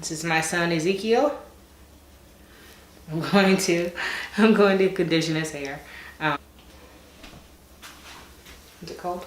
This is my son Ezekiel. I'm going to condition his hair. Is it cold?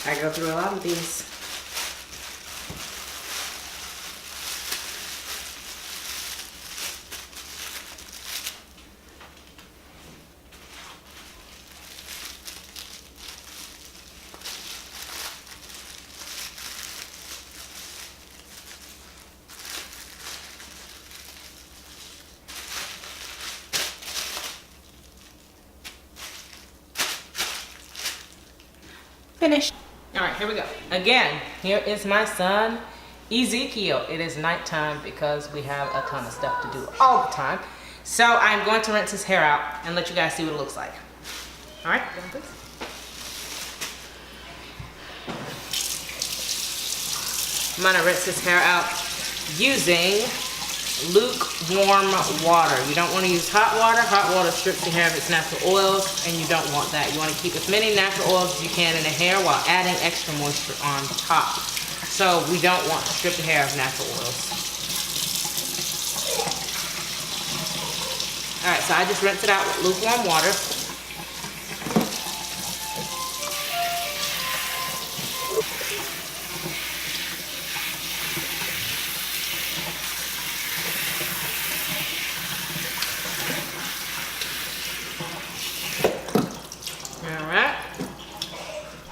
I go through a lot of these. Finished. All right, here we go. Again, here is my son, Ezekiel. It is nighttime because we have a ton of stuff to do all the time. So I'm going to rinse his hair out and let you guys see what it looks like. All right, go ahead, please. I'm gonna rinse his hair out using lukewarm water. You don't want to use hot water. Hot water strips your hair of its natural oils, and you don't want that. You want to keep as many natural oils as you can in the hair while adding extra moisture on top. So we don't want to strip the hair of natural oils. All right, so I just rinse it out with lukewarm water.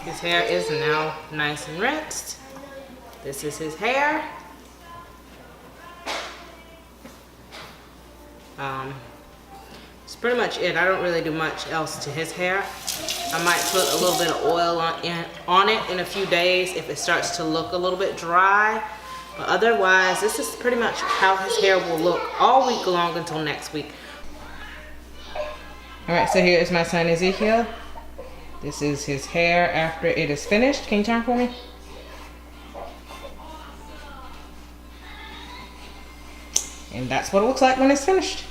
His hair is now nice and rinsed. This is his hair. It's pretty much it. I don't really do much else to his hair. I might put a little bit of oil on it in a few days if it starts to look a little bit dry. But otherwise, this is pretty much how his hair will look all week long until next week. All right, so here is my son Ezekiel. This is his hair after it is finished. Can you turn for me? And that's what it looks like when it's finished.